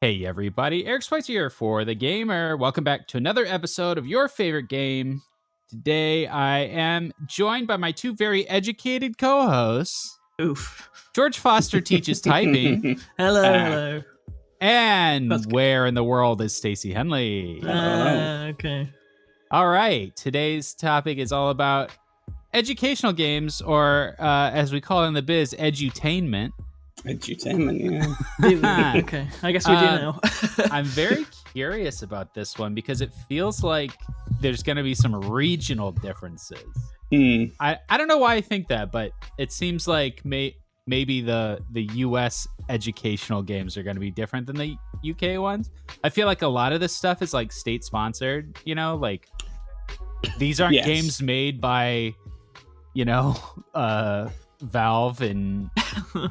Hey everybody, Eric Spicer here for The Gamer. Welcome back to another episode of your favorite game. Today I am joined by my two very educated co-hosts. Oof. George Foster teaches typing. Hello. And where in the world is Stacey Henley? Okay. All right, today's topic is all about educational games, or as we call it in the biz, edutainment. Edutainment, yeah. Okay, I guess we do now. I'm very curious about this one because it feels like there's going to be some regional differences. I don't know why I think that, but it seems like maybe the US educational games are going to be different than the UK ones. I feel like a lot of this stuff is like state sponsored, like these aren't games made by, Valve and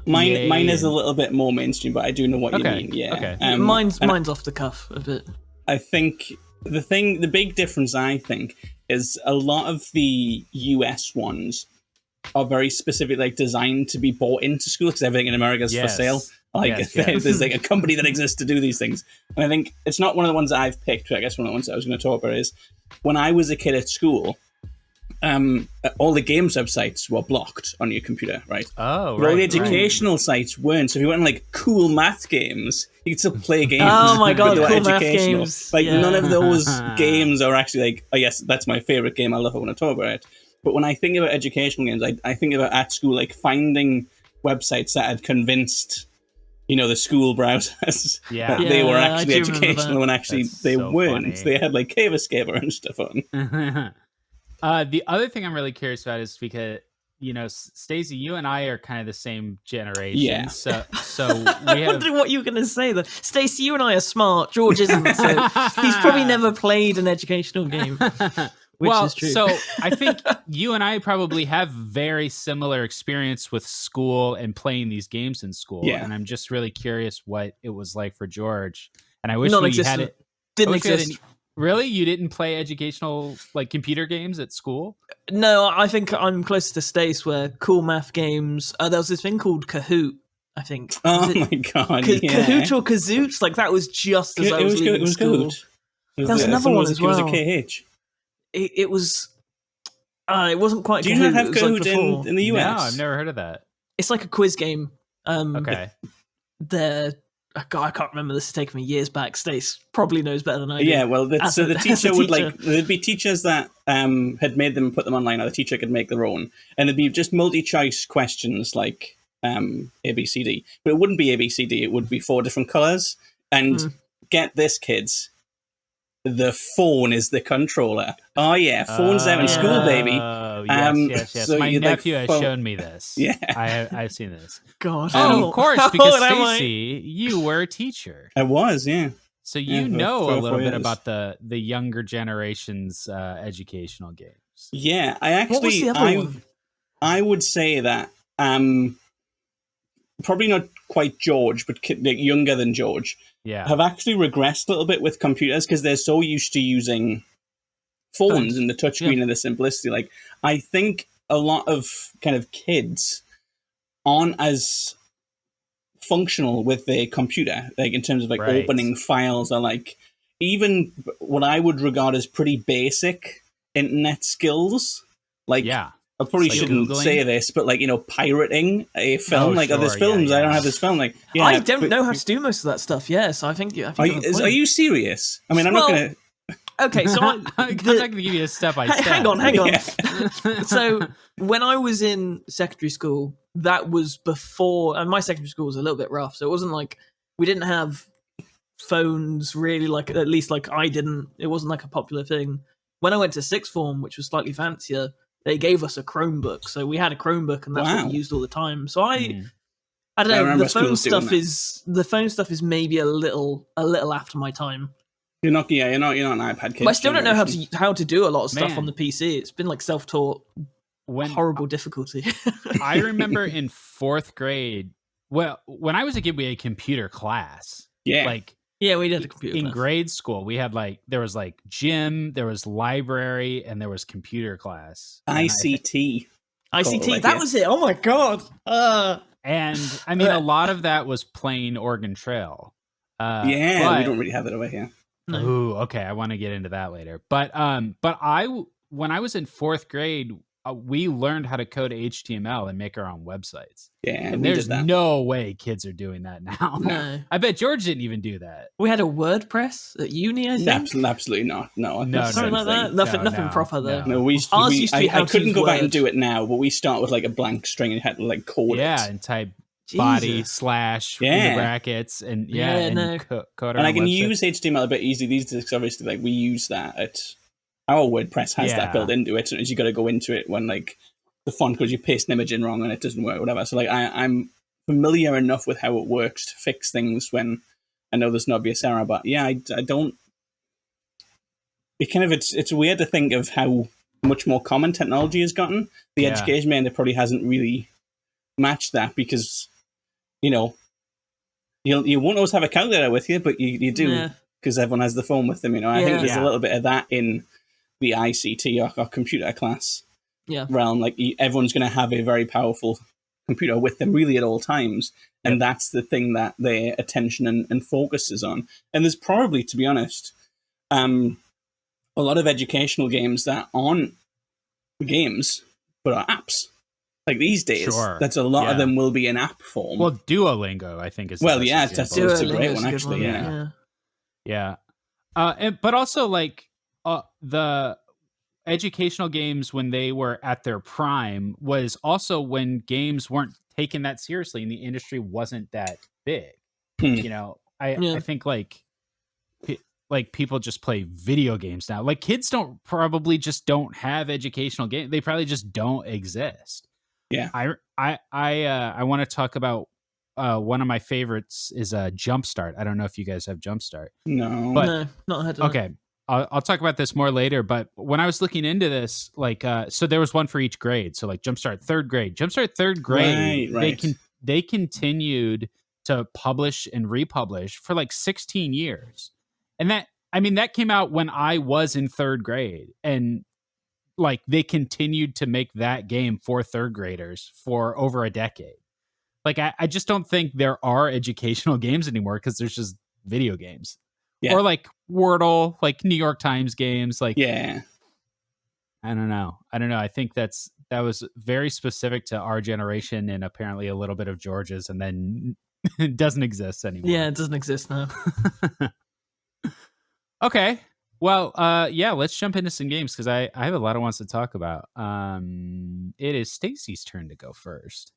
mine is a little bit more mainstream, but I do know what you mean. Yeah. Okay. Mine's off the cuff a bit. I think the big difference I think is a lot of the US ones are very specific, like designed to be bought into schools because everything in America is for sale. There's like a company that exists to do these things. And I think it's not one of the ones that I've picked. I guess one of the ones that I was going to talk about is when I was a kid at school, all the games websites were blocked on your computer, right? Oh, but all the educational sites weren't. So if you went on like cool math games, you could still play games. Oh my god, cool math games! Like none of those games are actually like, oh yes, that's my favorite game. I love it when I talk about it. But when I think about educational games, I think about at school, like finding websites that had convinced, the school browsers that they were actually educational when actually they weren't. Funny. They had like Cave Escaper and stuff on. The other thing I'm really curious about is because, Stacey, you and I are kind of the same generation. Yeah. So we I wondered what you were going to say there. Stacey, you and I are smart. George isn't. So he's probably never played an educational game. Which is true. So I think you and I probably have very similar experience with school and playing these games in school. Yeah. And I'm just really curious what it was like for George. And I wish we had it. Didn't exist. Really? You didn't play educational, like, computer games at school? No, I think I'm closer to Stace, where cool math games... there was this thing called Kahoot, I think. Oh my god, Kahoot or Kazoot? Like, that was just as I was leaving school. There was another one as well. It was a KH. It was... it wasn't quite Kahoot. Do you not have Kahoot in the US? No, I've never heard of that. It's like a quiz game. Okay. God, I can't remember. This is taking me years back. Stace probably knows better than I do. Yeah, well, the teacher would there'd be teachers that had made them put them online, or the teacher could make their own, and it'd be just multi-choice questions like ABCD, but it wouldn't be ABCD. It would be 4 different colors. And get this, kids, the phone is the controller. Oh yeah, phones out in school, baby. Yes. So my nephew has shown me this. Yeah, I've seen this. God, of course, because Stacey, you were a teacher. I was, yeah. So you know a little bit about the younger generation's educational games. Yeah, I would say that probably not quite George, but younger than George. Yeah, have actually regressed a little bit with computers because they're so used to using phones and the touchscreen and the simplicity. Like, I think a lot of kind of kids aren't as functional with their computer, like in terms of like opening files, or like even what I would regard as pretty basic internet skills. Like, I probably shouldn't say this, but like, pirating a film, there's films, I don't have this film. Like, I don't know how to do most of that stuff. Yes, I think. Are you serious? I mean, I'm not going to. Okay, so I'm not going to give you a step by step. Hang on. Yeah. So when I was in secondary school, that was before, and my secondary school was a little bit rough. So it wasn't like we didn't have phones really. Like, at least like I didn't. It wasn't like a popular thing. When I went to sixth form, which was slightly fancier, they gave us a Chromebook. So we had a Chromebook, and that's what we used all the time. So I don't know. The phone stuff is maybe a little after my time. You're not an iPad kid. But I still don't know how to do a lot of stuff on the PC. It's been like self-taught, horrible difficulty. I remember in 4th grade, well, when I was a kid, we had a computer class. Yeah. We did a computer class. In grade school, we had there was gym, there was library, and there was computer class. ICT. That was it. Oh my god. And I mean, a lot of that was plain Oregon Trail. We don't really have it over here. No. Ooh, okay. I want to get into that later. But when I was in 4th grade, we learned how to code HTML and make our own websites. Yeah, and we there's did that. no way kids are doing that now. No. I bet George didn't even do that. We had a WordPress at uni, I think. Absolutely not. No, Something like that. Nothing proper though. No, Ours used to be I couldn't go back and Word. do it now, but we start with like a blank string and had to like code it. Yeah, and type body Jesus. / in the brackets and code. And I can use HTML a bit easy these days because obviously like we use that at our WordPress has that built into it, so you got to go into it when like the font because you paste an image in wrong and it doesn't work, whatever. So like I'm familiar enough with how it works to fix things when I know there's an obvious error. But yeah, I don't. It kind of it's weird to think of how much more common technology has gotten. The education it probably hasn't really matched that because you won't always have a calculator with you, but you do because everyone has the phone with them. I think there's a little bit of that in the ICT or computer class realm. Like everyone's going to have a very powerful computer with them really at all times, and that's the thing that their attention and focus is on. And there's probably, to be honest, a lot of educational games that aren't games but are apps. Like these days, that's a lot of them will be in app form. Well, Duolingo, I think is that's a great one actually. Yeah. But also like the educational games when they were at their prime was also when games weren't taken that seriously and the industry wasn't that big. I think like people just play video games now. Like kids don't have educational games. They probably just don't exist. Yeah. I want to talk about one of my favorites is Jumpstart. I don't know if you guys have Jumpstart. No, not had. Okay. I'll talk about this more later, but when I was looking into this, like, so there was one for each grade. So like Jumpstart 3rd grade, right. They continued to publish and republish for like 16 years. And that came out when I was in 3rd grade, and like they continued to make that game for 3rd graders for over a decade. Like, I just don't think there are educational games anymore because there's just video games. Or like Wordle, like New York Times games. Like, I don't know. I think that was very specific to our generation and apparently a little bit of George's, and then it doesn't exist anymore. Yeah, it doesn't exist now. Okay. Well, let's jump into some games because I have a lot of ones to talk about. It is Stacy's turn to go first.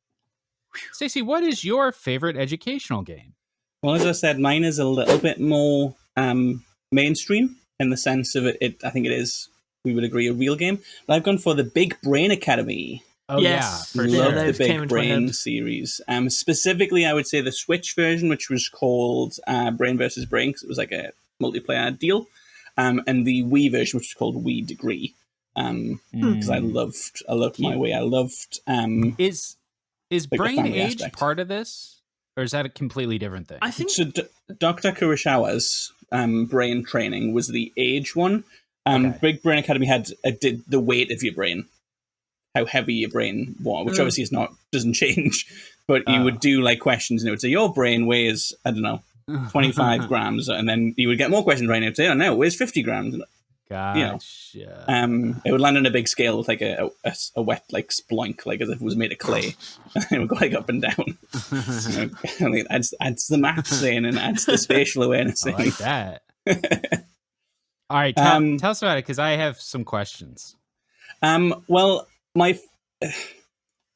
Stacy, what is your favorite educational game? Well, as I said, mine is a little bit more mainstream in the sense of it. I think it is, we would agree, a real game. But I've gone for the Big Brain Academy. Oh, yes. For Love sure. the Big Brain series. Specifically, I would say the Switch version, which was called Brain versus Brain, because it was like a multiplayer deal. And the Wii version, which is called Wii Degree. Because I loved my Wii. I loved... Is Brain Age aspect. part of this? Or is that a completely different thing? I think so. Dr. Kurosawa's brain training was the age one. Big Brain Academy did the weight of your brain, how heavy your brain was, which obviously doesn't change. But you would do like questions, and it would say your brain weighs 25 grams, and then you would get more questions right now. It would say, oh no, it weighs 50 grams. Gotcha. It would land on a big scale with like a wet like sploink, like as if it was made of clay, and it would go like up and down. It adds the maths in and adds the spatial awareness in. I like that. All right, tell us about it because I have some questions. Well,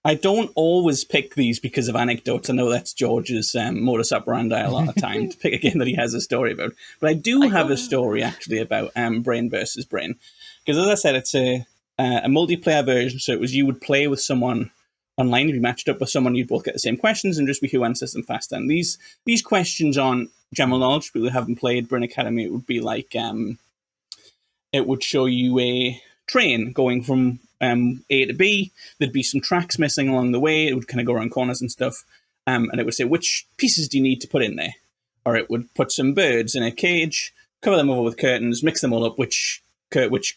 I don't always pick these because of anecdotes. I know that's George's modus operandi a lot of time to pick a game that he has a story about. But I do have a story actually about Brain versus Brain. Because as I said, it's a multiplayer version. So it was you would play with someone online. If you matched up with someone, you'd both get the same questions and just be who answers them faster. And these questions on general knowledge, people who haven't played Brain Academy, it would be like, it would show you a train going from A to B. There'd be some tracks missing along the way. It would kind of go around corners and stuff. And it would say, which pieces do you need to put in there? Or it would put some birds in a cage, cover them over with curtains, mix them all up, which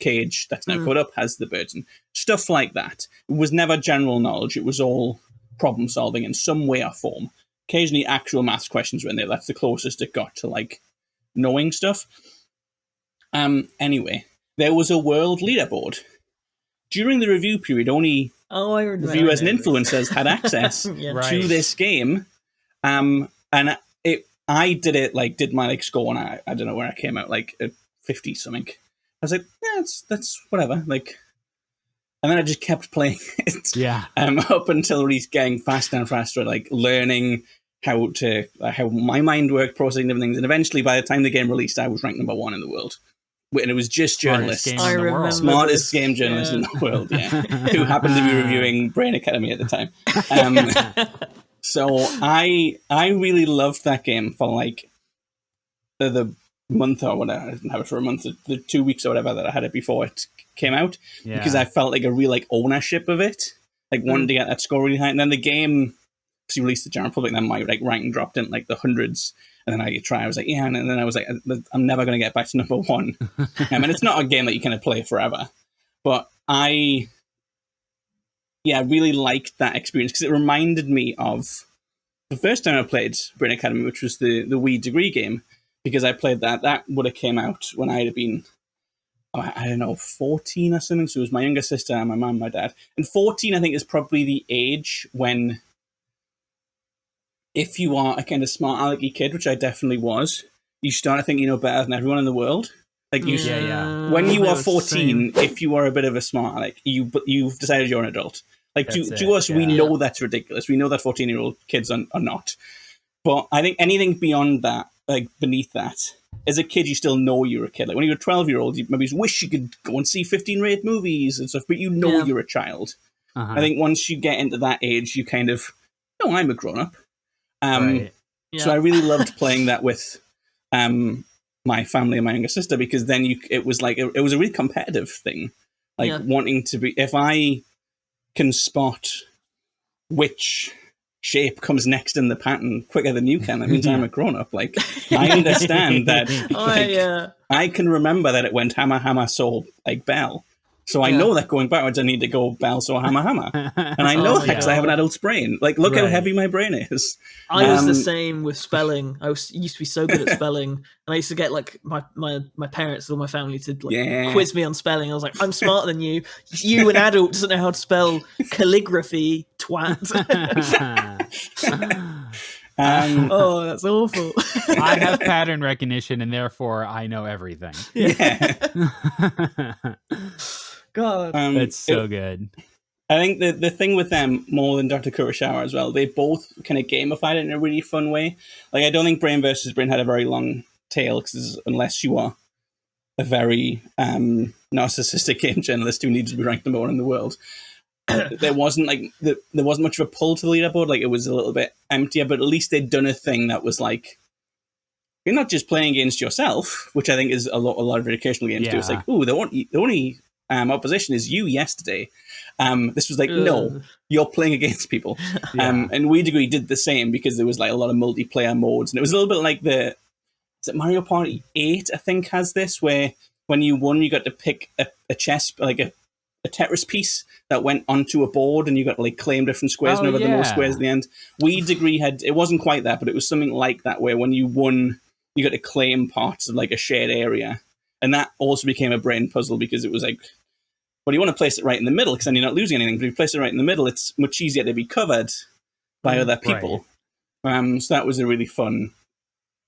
cage that's now covered up has the birds, and stuff like that. It was never general knowledge. It was all problem solving in some way or form. occasionally actual maths questions were in there. That's the closest it got to like knowing stuff. Anyway, there was a world leaderboard. During the review period, only reviewers and influencers had access to this game. And I did my score, and I don't know where I came out, like at 50 something. I was like, yeah, that's whatever. Like, and then I just kept playing it. Yeah. Up until really getting faster and faster, like learning how my mind worked, processing different things. And eventually, by the time the game released, I was ranked number 1 in the world. And it was just journalists. Smartest game journalist in the world, yeah. Who happened to be reviewing Brain Academy at the time. So I really loved that game for like the month or whatever. I didn't have it for a month, the 2 weeks or whatever that I had it before it came out. Yeah. Because I felt like a real like ownership of it. Like wanting to get that score really high. And then the game, because you released the general public, then my like ranking dropped in like the hundreds. And then I was like, yeah, and then I was like, I'm never going to get back to number 1. And it's not a game that you kind of play forever. But I really liked that experience because it reminded me of the first time I played Brain Academy, which was the Wii degree game, because I played that. That would have came out when I had been, I don't know, 14 or something. So it was my younger sister and my mum, my dad. And 14, I think, is probably the age when, if you are a kind of smart alecky kid, which I definitely was, you start to think you know better than everyone in the world. Like when you are 14, if you are a bit of a smart aleck, you've decided you're an adult. Like to us, we know that's ridiculous. We know that 14-year-old kids are not. But I think anything beyond that, like beneath that, as a kid, you still know you're a kid. Like when you're a 12-year-old, you maybe wish you could go and see 15-rate movies and stuff, but you know you're a child. I think once you get into that age, you kind of, no, I'm a grown-up. So I really loved playing that with my family and my younger sister, because then it was like it was a really competitive thing, like wanting to be. If I can spot which shape comes next in the pattern quicker than you can, that means I'm a grown up. Like I understand that. I can remember that it went hammer hammer saw like bell. So I know that going backwards, I need to go bell, saw, hammer, hammer. And I know that because I have an adult's brain. Like, look how heavy my brain is. I was the same with spelling. Used to be so good at spelling. And I used to get, like, my parents or my family to quiz me on spelling. I was like, I'm smarter than you. You, an adult, doesn't know how to spell calligraphy, twat. Oh, that's awful. I have pattern recognition, and therefore I know everything. Yeah. God, that's so good. I think the thing with them, more than Dr. Kurosawa as well, they both kind of gamified it in a really fun way. Like, I don't think Brain versus Brain had a very long tail, because unless you are a very narcissistic game journalist who needs to be ranked number 1 in the world, there wasn't much of a pull to the leaderboard. Like, it was a little bit emptier, but at least they'd done a thing that was like, you're not just playing against yourself, which I think is a lot of educational games do. It's like, ooh, the only opposition is you yesterday. This was like, no, you're playing against people. And Wii Degree did the same, because there was like a lot of multiplayer modes, and it was a little bit like is it Mario Party 8, I think, has this, where when you won, you got to pick a chess, like a Tetris piece that went onto a board, and you got to like claim different squares and over the most squares at the end. Wii Degree it wasn't quite that, but it was something like that, where when you won, you got to claim parts of like a shared area. And that also became a brain puzzle, because it was like, well, you want to place it right in the middle, because then you're not losing anything. But if you place it right in the middle, it's much easier to be covered by other people. Right. So that was a really fun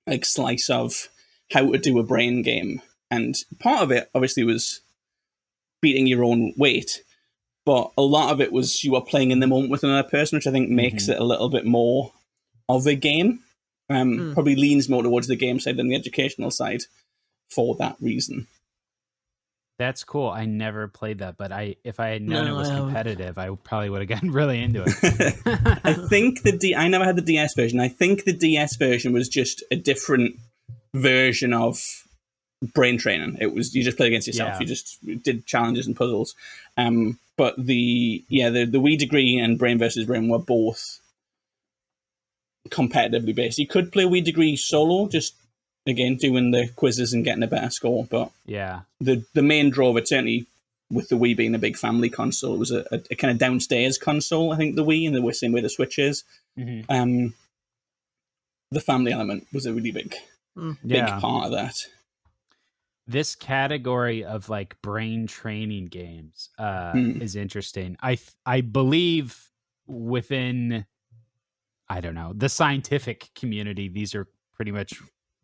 like slice of how to do a brain game. And part of it obviously was beating your own weight, but a lot of it was you were playing in the moment with another person, which I think makes it a little bit more of a game. Probably leans more towards the game side than the educational side for that reason. That's cool. I never played that, but if I had known it was competitive, I probably would have gotten really into it. I think I never had the DS version. I think the DS version was just a different version of brain training. It was, you just played against yourself. You just did challenges and puzzles. But the Wii Degree and Brain versus Brain were both competitively based. You could play Wii Degree solo, just again doing the quizzes and getting a better score. But the main draw of it, certainly with the Wii being a big family console, it was a kind of downstairs console. I think the Wii, and the same way the Switch is. the family element was a really big part of that. This category of like brain training games is interesting. I believe within, I don't know, the scientific community, these are pretty much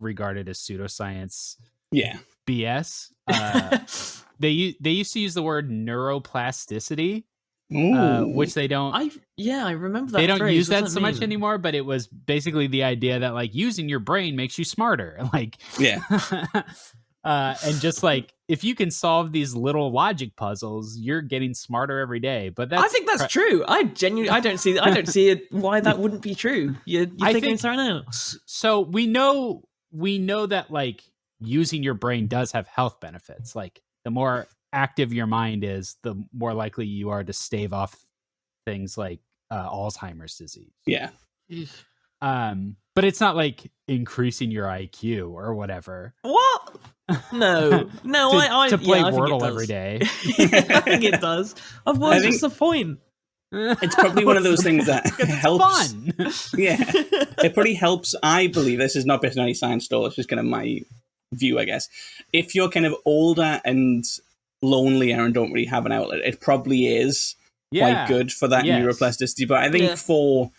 regarded as pseudoscience. Yeah. BS. They used to use the word neuroplasticity, which they don't. I remember that. They don't phrase. use What that does so much anymore. But it was basically the idea that like using your brain makes you smarter. Like, yeah. Mm-hmm. And just like if you can solve these little logic puzzles, you're getting smarter every day. But I think that's true. I don't see it why that wouldn't be true. You're thinking something else. So we know that like using your brain does have health benefits. Like the more active your mind is, the more likely you are to stave off things like Alzheimer's disease. Yeah. But it's not like increasing your IQ or whatever. What? No. to play I Wordle every day. I think it does. Otherwise, what's the point? It's probably one of those things that helps. Fun. Yeah, it probably helps. I believe this is not based on any science at all. It's just kind of my view, I guess. If you're kind of older and lonelier and don't really have an outlet, it probably is quite good for that neuroplasticity. But I think for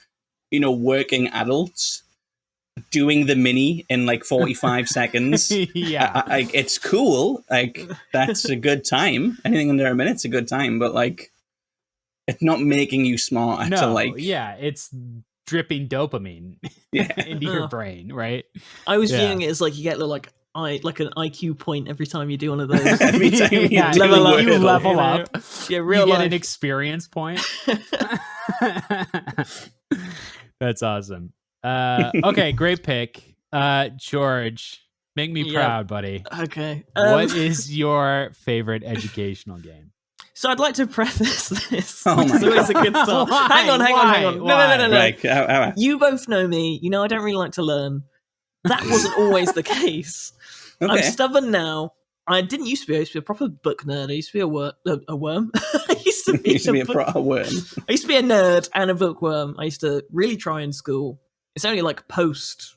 working adults, doing the mini in like 45 seconds, it's cool. Like that's a good time. Anything under a minute's a good time. But like, it's not making you smart. It's dripping dopamine into your brain, right? I was viewing it as like you get like an IQ point every time you do one of those. Every time you level up. Yeah, real you life. get an experience point. That's awesome. Okay, great pick. George, make me proud, buddy. Okay. What is your favorite educational game? So I'd like to preface this. Oh my it's always a good start. Hang on. No. Like, you both know me. You know I don't really like to learn. That wasn't always the case. Okay. I'm stubborn now. I didn't used to be. I used to be a proper book nerd. I used to be a worm. I used to be a proper worm. I used to be a nerd and a bookworm. I used to really try in school. It's only like post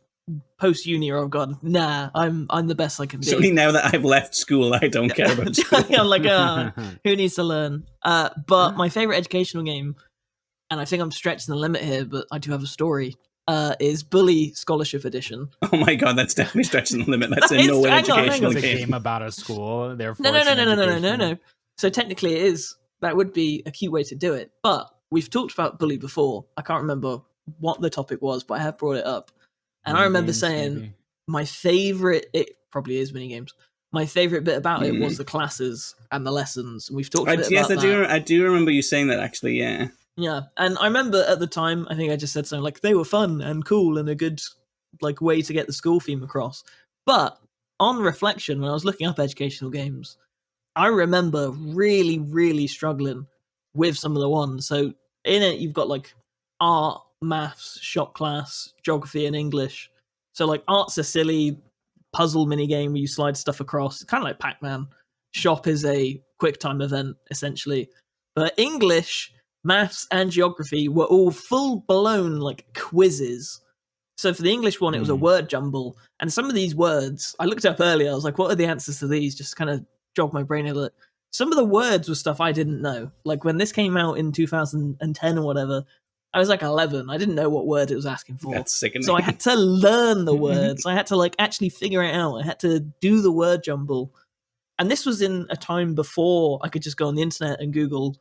uni or I've gone, nah, I'm the best I can be. It's only now that I've left school I don't care about school. I'm like, who needs to learn? But my favorite educational game, and I think I'm stretching the limit here, but I do have a story, is Bully Scholarship Edition. Oh my god, that's definitely stretching the limit. That's in no way educational It's a game about a school. No. So technically it is. That would be a cute way to do it. But we've talked about Bully before. I can't remember what the topic was, but I have brought it up. And I remember saying my favorite, it probably is minigames. My favorite bit about it was the classes and the lessons. And we've talked a bit about that. I do remember you saying that actually, yeah. Yeah. And I remember at the time, I think I just said something like they were fun and cool and a good like way to get the school theme across. But on reflection, when I was looking up educational games, I remember really, really struggling with some of the ones. So in it, you've got like art, maths, shop class, geography, and English. So like art's a silly puzzle mini game where you slide stuff across. It's kind of like Pac-Man. Shop is a quick time event essentially. But English, maths, and geography were all full blown like quizzes. So for the English one, it was a word jumble, and some of these words I looked up earlier. I was like, what are the answers to these? Just kind of jog my brain a little. Some of the words were stuff I didn't know. Like when this came out in 2010 or whatever, I was like 11. I didn't know what word it was asking for. That's sickening. So I had to learn the words. I had to like actually figure it out. I had to do the word jumble. And this was in a time before I could just go on the internet and Google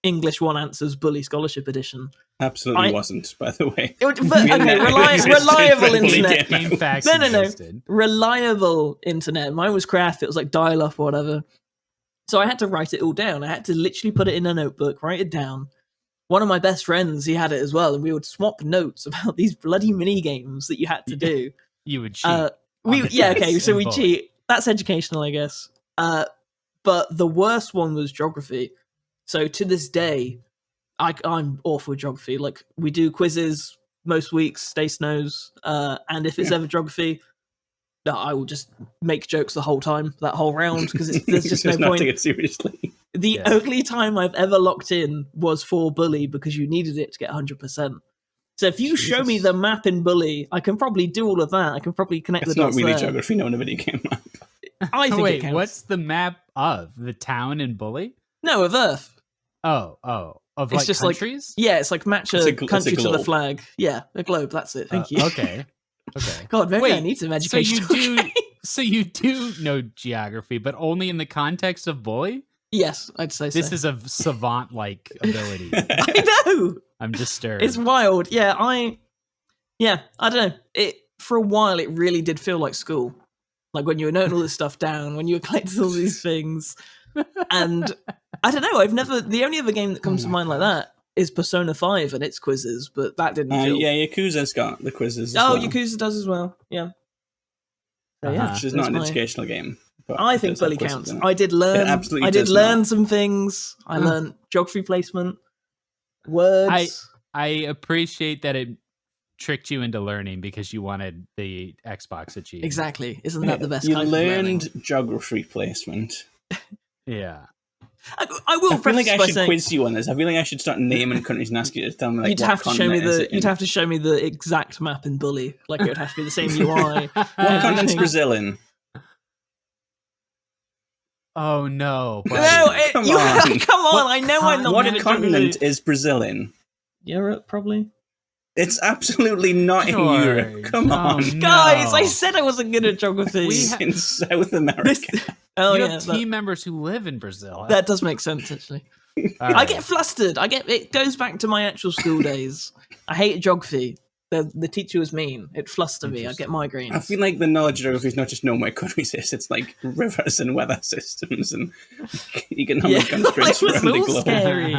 English 1 Answers Bully Scholarship Edition. Absolutely wasn't, by the way. Reliable internet. Game facts No. Reliable internet. Mine was crap. It was like dial-up or whatever. So I had to write it all down. I had to literally put it in a notebook, write it down. One of my best friends, he had it as well, and we would swap notes about these bloody mini games that you had to do. You would cheat. So we cheat. That's educational, I guess. But the worst one was geography. So to this day, I'm awful with geography. Like we do quizzes most weeks, Stace knows, and if it's ever geography, I will just make jokes the whole time, that whole round, because there's just no point. Not take it seriously. The only time I've ever locked in was for Bully because you needed it to get 100%. So if you show me the map in Bully, I can probably do all of that. I can probably connect It's the not dots really there. geography, no, in a video game map. I think it Wait, counts. what's the map of the town in Bully? No, of Earth. Of It's like just countries? Yeah, it's like match It's a a country to the globe. flag. Yeah, a globe. That's it. Thank you. Okay. God, maybe Wait, I need some So education. you do know geography, but only in the context of Bully? Yes, I'd say so. This is a savant-like ability. I know. I'm disturbed. It's wild. Yeah, I don't know. It for a while it really did feel like school. Like when you were noting all this stuff down, when you were collecting all these things. And I don't know, the only other game that comes to mind like that is Persona 5 and its quizzes, but that didn't feel... Yeah, Yakuza's got the quizzes as Oh, well. Yakuza does as well, yeah. So, Uh-huh. Which is that's not an my- educational game. But I it think does have Bully quizzes counts. in it. I did absolutely learn does some things. I learned geography placement, words. I appreciate that it tricked you into learning because you wanted the Xbox achievement. Exactly. Isn't that the best You kind of learning? learned geography placement. Yeah. I will I feel like preface I by should saying quiz you on this. I feel like I should start naming countries and ask you to tell me like you'd what have to show me continent is it in. you'd have to show me the exact map in Bully. Like it would have to be the same UI. What continent's everything. Brazil in? Oh no. buddy. No, Come you on. come on. I know I'm not What good at continent geography. is Brazil in? Europe, probably. It's absolutely not in George. Europe. Come Oh, on. no. Guys, I said I wasn't good at geography. We It's in South America. Oh you yeah, have team members who live in Brazil. that does make sense actually. All I right. get flustered. It goes back to my actual school days. I hate geography. The teacher was mean. It flustered me. I get migraines. I feel like the knowledge of geography is not just knowing where countries is, it's like rivers and weather systems and economic constraints it was around the all globe. scary.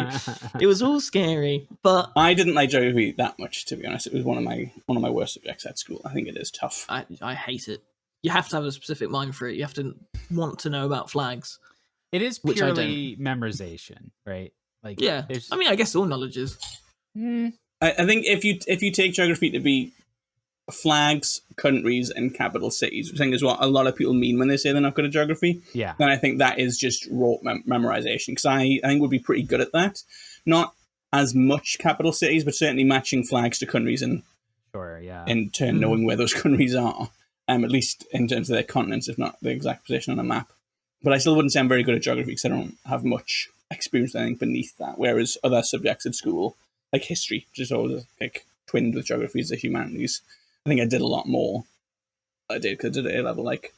It was all scary, but I didn't like geography that much, to be honest. It was one of my worst subjects at school. I think it is tough. I hate it. You have to have a specific mind for it. You have to want to know about flags. It is Which I purely memorization, right? Like Yeah, there's- I mean, I guess all knowledge is. I think if you take geography to be flags, countries, and capital cities, which I think is what a lot of people mean when they say they're not good at geography, yeah. then I think that is just raw memorization. Because I think we'd be pretty good at that. Not as much capital cities, but certainly matching flags to countries and Sure, yeah. in turn knowing where those countries are, at least in terms of their continents, if not the exact position on a map. But I still wouldn't say I'm very good at geography because I don't have much experience, I think, beneath that. Whereas other subjects at school, like history, which is always like twinned with geography as the humanities, I think I did a lot more. I did because I did it at A level, like.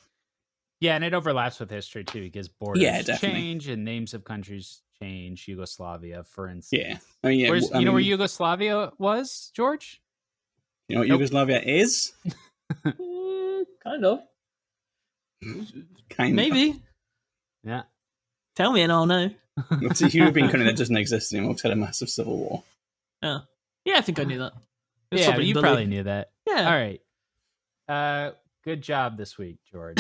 Yeah, and it overlaps with history too because borders definitely. change and names of countries change. Yugoslavia, for instance. Yeah, I mean, yeah. You know where Yugoslavia was, George? You know what Nope. Yugoslavia is? Kind of. Kind of. Maybe. Yeah. Tell me and I'll know. It's a European country that doesn't exist anymore. It's had a massive civil war. Yeah, I think I knew that. It was Yeah, something you Bully. probably knew that. Yeah. All right. Good job this week, George.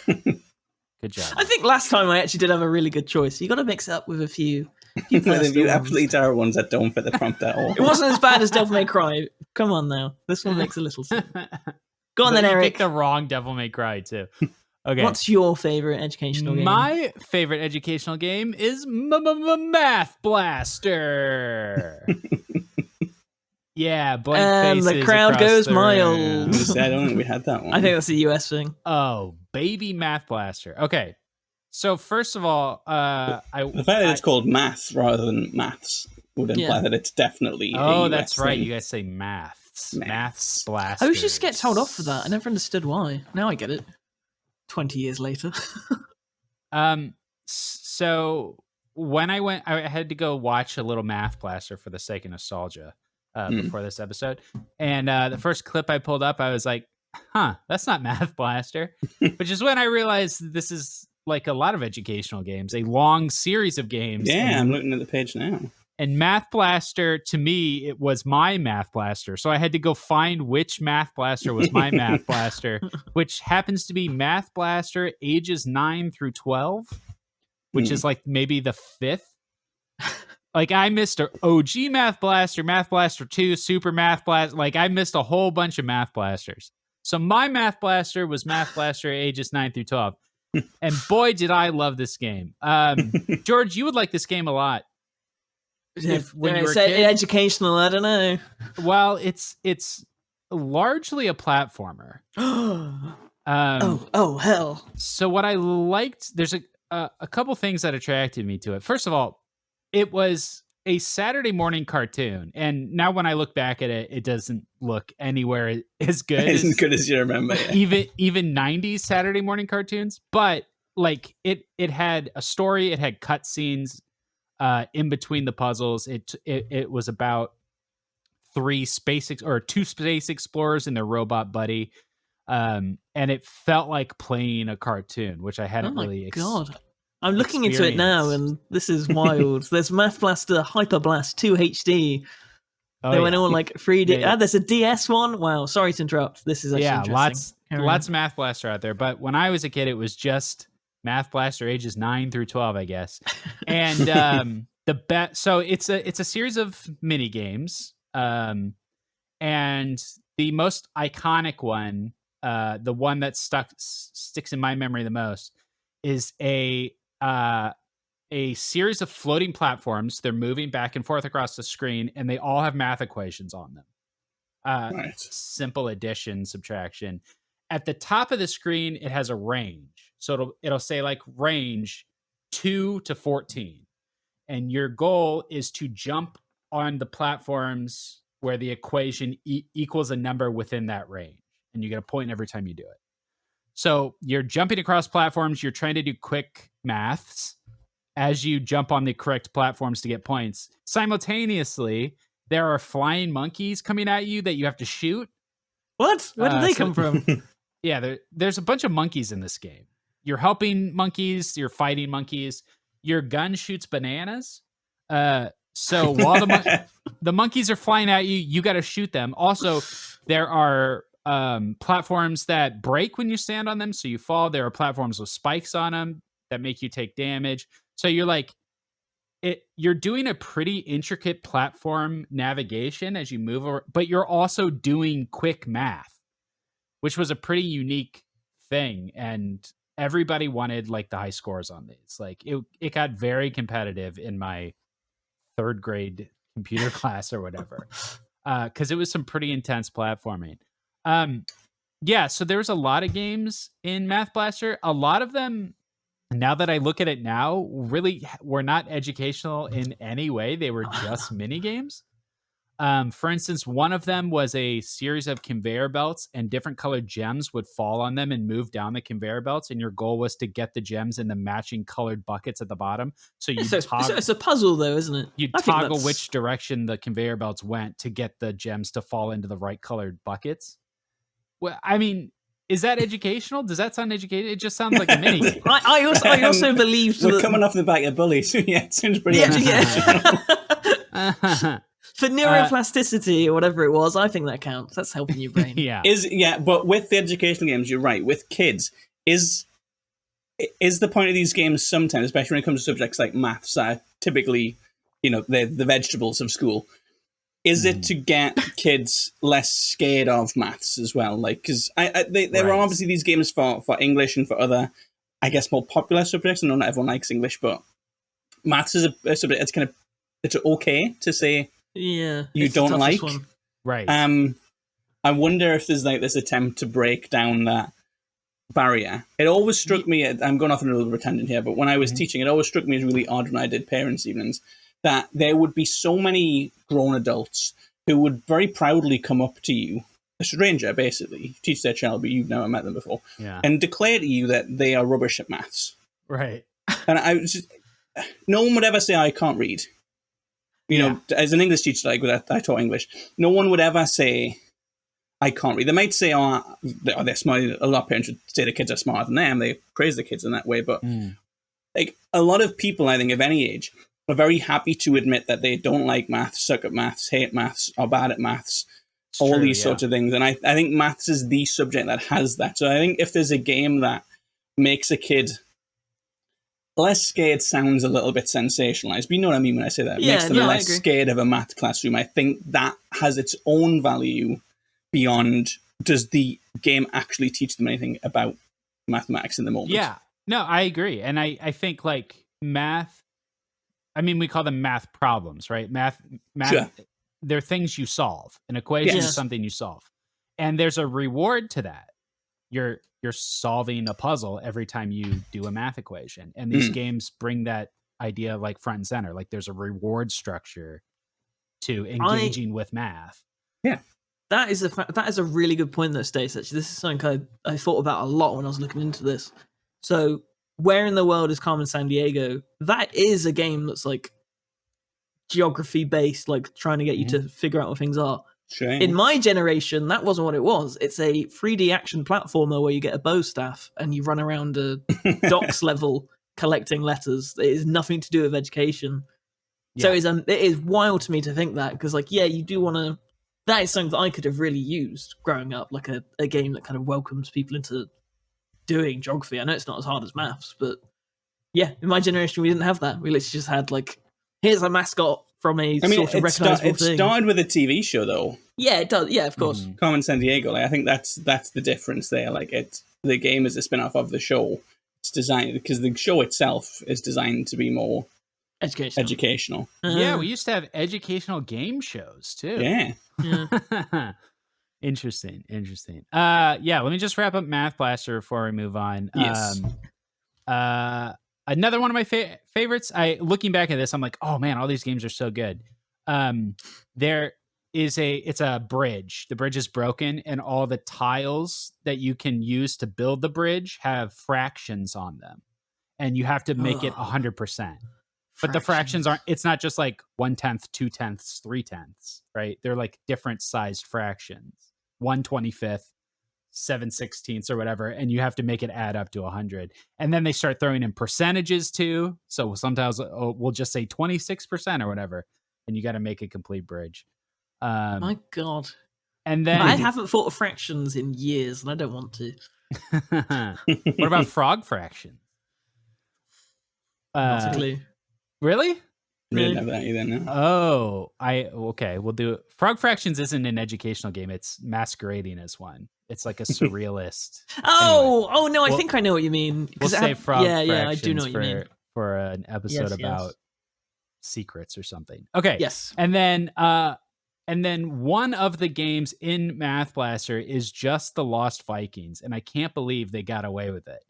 Good job. I think last time I actually did have a really good choice. You got to mix it up with a few. With a personal few ones. absolutely terrible ones that don't fit the prompt at all. It wasn't as bad as Devil May Cry. Come on now. This one makes a little sense. Go on But then, you Eric. picked the wrong Devil May Cry too. Okay. What's your favorite educational game? My favorite educational game is Math Blaster. Yeah, blank And the faces crowd across goes the miles. room. I don't think we had that one. I think that's a US thing. Oh, baby Math Blaster. Okay, so first of all, the fact that it's called math rather than maths would imply Yeah. that it's definitely. Oh, a US that's right. thing. You guys say maths. Maths. Maths Blaster. I always just get told off for that. I never understood why. Now I get it. 20 years later. So when I went, I had to go watch a little Math Blaster for the sake of nostalgia before this episode. And the first clip I pulled up, I was like, huh, that's not Math Blaster. Which is when I realized this is like a lot of educational games, a long series of games. Yeah, I'm looking at the page now. And Math Blaster, to me, it was my Math Blaster. So I had to go find which Math Blaster was my Math Blaster, which happens to be Math Blaster ages 9 through 12, which is like maybe the 5th. Like I missed a OG Math Blaster 2, Super Math Blaster. Like I missed a whole bunch of Math Blasters. So my Math Blaster was Math Blaster ages 9 through 12. And boy, did I love this game. George, you would like this game a lot. when you were a It's kid. educational, I don't know. Well, it's largely a platformer. Oh hell. So what I liked, there's a couple things that attracted me to it. First of all, it was a Saturday morning cartoon, and now when I look back at it, it doesn't look anywhere as good As good as you remember. Yeah. even 90s Saturday morning cartoons. But like it had a story, it had cutscenes in between the puzzles. It was about two space explorers and their robot buddy. And it felt like playing a cartoon, which I hadn't really God. I'm looking into it now, and this is wild. There's Math Blaster Hyper Blast 2 HD. They went all like 3D. There's a DS one. Wow, sorry to interrupt. This is actually interesting. Lots of Math Blaster out there. But when I was a kid, it was just Math Blaster ages 9 through 12, I guess. And so it's a series of mini games. And the most iconic one, the one that sticks in my memory the most, is a series of floating platforms. They're moving back and forth across the screen, and they all have math equations on them. Right. Simple addition, subtraction. At the top of the screen, it has a range. So it'll say like range 2 to 14. And your goal is to jump on the platforms where the equation equals a number within that range. And you get a point every time you do it. So you're jumping across platforms. You're trying to do quick maths as you jump on the correct platforms to get points. Simultaneously, there are flying monkeys coming at you that you have to shoot. What? Where did they come from? Yeah, there's a bunch of monkeys in this game. You're helping monkeys. You're fighting monkeys. Your gun shoots bananas. So while the monkeys are flying at you, you got to shoot them. Also, there are platforms that break when you stand on them, so you fall. There are platforms with spikes on them that make you take damage. So you're doing a pretty intricate platform navigation as you move over, but you're also doing quick math, which was a pretty unique thing. And everybody wanted like the high scores on these. Like it got very competitive in my 3rd grade computer class or whatever, because it was some pretty intense platforming. Yeah, so there's a lot of games in Math Blaster. A lot of them, now that I look at it now, really were not educational in any way. They were just mini games. For instance, one of them was a series of conveyor belts, and different colored gems would fall on them and move down the conveyor belts. And your goal was to get the gems in the matching colored buckets at the bottom. So it's a puzzle, though, isn't it? You toggle which direction the conveyor belts went to get the gems to fall into the right colored buckets. Well, I mean, is that educational? Does that sound educated? It just sounds like a mini game. I also believe we're coming off the back of Bully, so yeah, it sounds pretty educational. For neuroplasticity or whatever it was, I think that counts. That's helping your brain. But with the educational games, you're right. With kids, is the point of these games sometimes, especially when it comes to subjects like maths, that are typically, the vegetables of school, is it to get kids less scared of maths as well? Like, because there are obviously these games for English and for other, I guess, more popular subjects. I know not everyone likes English, but maths is a subject. It's okay to say you don't like. One. Right. I wonder if there's like this attempt to break down that barrier. It always struck me. I'm going off on a little bit of a tangent here, but when I was teaching, it always struck me as really odd when I did parents' evenings that there would be so many grown adults who would very proudly come up to you, a stranger basically, teach their child, but you've never met them before, and declare to you that they are rubbish at maths. Right. And I was just, no one would ever say, I can't read. As an English teacher, I taught English, no one would ever say, I can't read. They might say, they're smart. A lot of parents would say the kids are smarter than them. They praise the kids in that way. But like a lot of people, I think, of any age, are very happy to admit that they don't like maths, suck at maths, hate maths, are bad at maths, all these sorts of things. And I think maths is the subject that has that. So I think if there's a game that makes a kid less scared, sounds a little bit sensationalized, but you know what I mean when I say that. It makes them less scared of a math classroom. I think that has its own value beyond, does the game actually teach them anything about mathematics in the moment? Yeah. No, I agree. And I think like math, I mean, we call them math problems, right? Math. Sure. They're things you solve. An equation Yes. is something you solve, and there's a reward to that. You're solving a puzzle every time you do a math equation, and these games bring that idea like front and center. Like there's a reward structure to engaging with math. Yeah. That is a really good point that states. Actually, this is something I thought about a lot when I was looking into this. So, where in the world is Carmen Sandiego? That is a game that's like geography based, like trying to get you to figure out what things are. Sure. In my generation, that wasn't what it was. It's a 3D action platformer where you get a bow staff and you run around a docks level collecting letters. It is nothing to do with education. Yeah. So it is wild to me to think that, because like, yeah, you do want to. That is something that I could have really used growing up, like a game that kind of welcomes people into doing geography. I know it's not as hard as maths, but yeah, in my generation, we didn't have that. We literally just had like, here's a mascot from a sort of recognizable thing. It started with a TV show, though. Yeah, it does. Yeah, of course. Carmen Sandiego. Like, I think that's the difference there. Like, the game is a spin-off of the show. It's designed because the show itself is designed to be more educational. Yeah, we used to have educational game shows too. Yeah. Interesting. Yeah, let me just wrap up Math Blaster before we move on. Yes. Another one of my favorites. Looking back at this, I'm like, oh man, all these games are so good. It's a bridge. The bridge is broken, and all the tiles that you can use to build the bridge have fractions on them, and you have to make it 100%. But the fractions aren't. It's not just like 1/10, 2/10, 3/10, right? They're like different sized fractions. 1/25, 7/16 or whatever, and you have to make it add up to 100. And then they start throwing in percentages too. So sometimes we'll just say 26% or whatever, and you got to make a complete bridge. My God. And then I haven't thought of fractions in years, and I don't want to. What about frog fraction? Not a clue. Really? We didn't have that either, no. Oh, okay. We'll do it. Frog Fractions isn't an educational game. It's masquerading as one. It's like a surrealist. Oh no! I think I know what you mean. We'll say Frog Fractions. Yeah, I do know what you mean. For an episode about secrets or something. Okay. Yes. And then one of the games in Math Blaster is just the Lost Vikings, and I can't believe they got away with it.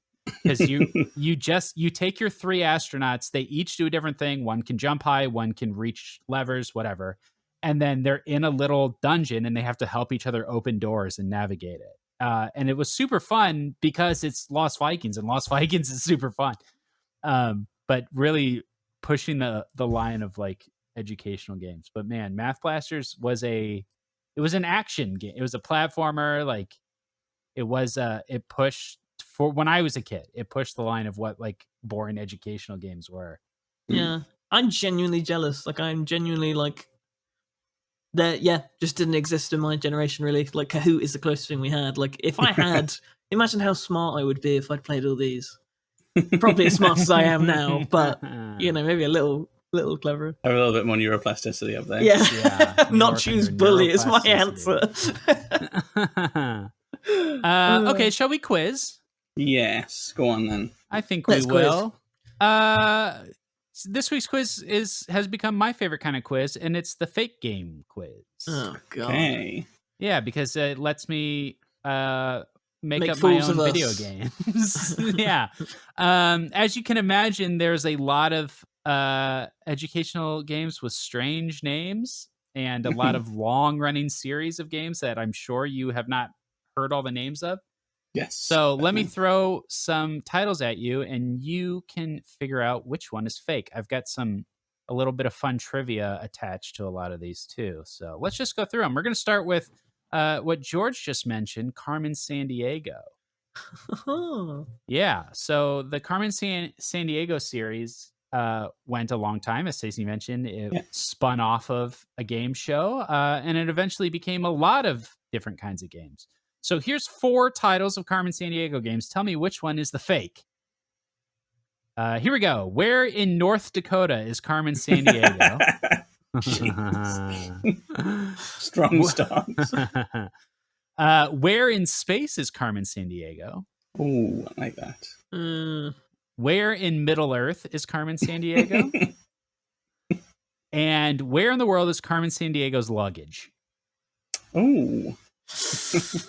Because you take your 3 astronauts, they each do a different thing. One can jump high, one can reach levers, whatever. And then they're in a little dungeon and they have to help each other open doors and navigate it. And it was super fun because it's Lost Vikings, and Lost Vikings is super fun. But really pushing the line of like educational games. But man, Math Blasters it was an action game. It was a platformer. Like it pushed. For when I was a kid, it pushed the line of what like boring educational games were. Yeah, I'm genuinely jealous. Like I'm genuinely like that. Yeah, just didn't exist in my generation really. Like Kahoot is the closest thing we had. Like if I had, imagine how smart I would be if I'd played all these. Probably as smart as I am now, but maybe a little cleverer. Have a little bit more neuroplasticity up there. Yeah. Not choose bully is my answer. Okay, shall we quiz? Yes, go on then. I think we will. This week's quiz has become my favorite kind of quiz, and it's the fake game quiz. Oh God! Okay. Yeah, because it lets me make up my fools own of us. video games. Yeah. As you can imagine, there's a lot of educational games with strange names and a lot of long-running series of games that I'm sure you have not heard all the names of. Yes. So let me throw some titles at you, and you can figure out which one is fake. I've got a little bit of fun trivia attached to a lot of these too. So let's just go through them. We're going to start with what George just mentioned, Carmen Sandiego. Yeah. So the Carmen Sandiego series went a long time, as Stacey mentioned. It spun off of a game show, and it eventually became a lot of different kinds of games. So here's 4 titles of Carmen Sandiego games. Tell me which one is the fake. Here we go. Where in North Dakota is Carmen Sandiego? Strong starts. Where in space is Carmen Sandiego? Ooh, I like that. Where in Middle Earth is Carmen Sandiego? And where in the world is Carmen Sandiego's luggage? Oh. It's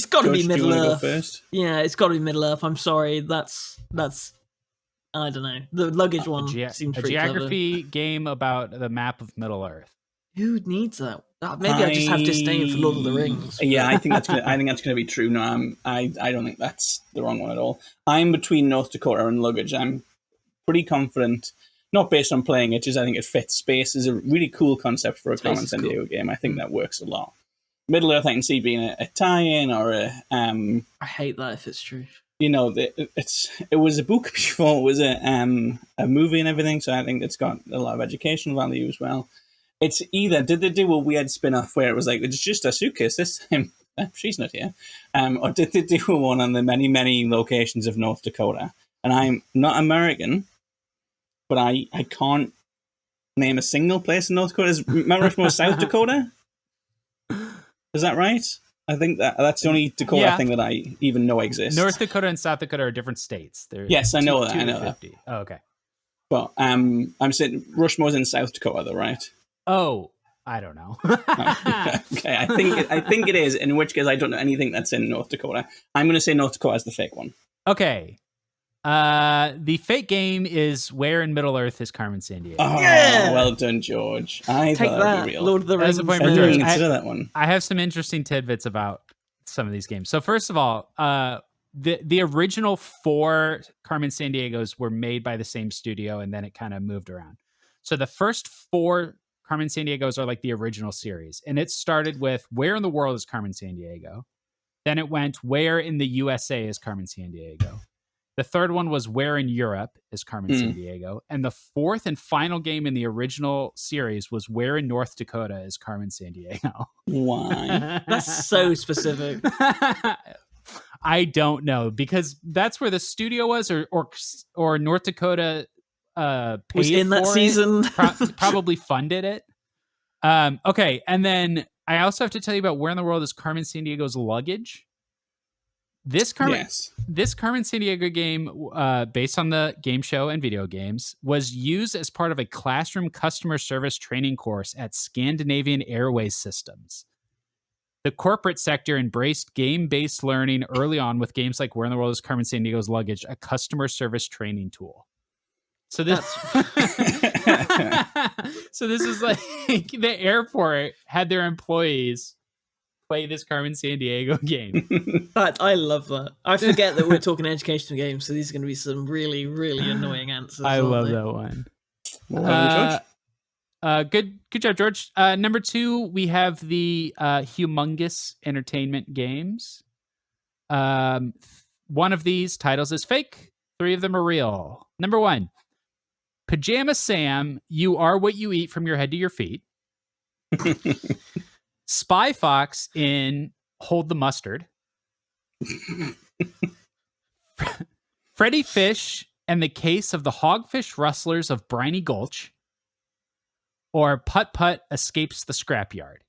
got to be George, Middle do you wanna Earth. go first? Yeah, it's got to be Middle Earth. I'm sorry. That's. I don't know. The luggage one seems a pretty geography game about the map of Middle Earth. Who needs that? Maybe I just have disdain for Lord of the Rings. Yeah, I think that's gonna be true. No, I don't think that's the wrong one at all. I'm between North Dakota and luggage. I'm pretty confident, not based on playing it, just I think it fits. Space is a really cool concept for a Carmen Sandiego game. I think that works a lot. Middle Earth, I can see being a tie-in or a. I hate that if it's true. You know, it was a book before it was a movie and everything, so I think it's got a lot of educational value as well. It's either, did they do a weird spin-off where it was like, it's just a suitcase this time, she's not here, or did they do one on the many, many locations of North Dakota? And I'm not American, but I can't name a single place in North Dakota. Is Mount Rushmore South Dakota? Is that right? I think that's the only Dakota thing that I even know exists. North Dakota and South Dakota are different states. Yes, I know that. I know that. Oh, okay. But I'm saying Rushmore's in South Dakota, though, right? Oh, I don't know. Okay, I think it is. In which case, I don't know anything that's in North Dakota. I'm going to say North Dakota is the fake one. Okay. The fake game is where in Middle Earth is Carmen Sandiego? Oh, yeah! Well done, George. I Take thought that, that'd be real. Lord of the Rings. That's a point for George. Consider that one. I have some interesting tidbits about some of these games. So first of all, the original 4 Carmen Sandiegos were made by the same studio, and then it kind of moved around. So the first 4 Carmen Sandiegos are like the original series, and it started with where in the world is Carmen Sandiego? Then it went where in the USA is Carmen Sandiego? The third one was where in Europe is Carmen Sandiego? And the 4th and final game in the original series was where in North Dakota is Carmen Sandiego? Why? That's so specific. I don't know, because that's where the studio was, or North Dakota was in that season. Probably funded it. Okay, and then I also have to tell you about where in the world is Carmen Sandiego's luggage. This Carmen Sandiego game, based on the game show and video games, was used as part of a classroom customer service training course at Scandinavian Airways Systems. The corporate sector embraced game-based learning early on with games like Where in the World is Carmen Sandiego's Luggage, a customer service training tool. So this, so this is like the airport had their employees play this Carmen Sandiego game. I love that. I forget that we're talking educational games, so these are going to be some really, really annoying answers. I love that one. Good job, George. Number 2, we have the humongous entertainment games. One of these titles is fake. 3 of them are real. Number 1, Pajama Sam, you are what you eat from your head to your feet. Spy Fox in Hold the Mustard. Freddy Fish and the Case of the Hogfish Rustlers of Briny Gulch. Or Putt Putt Escapes the Scrapyard.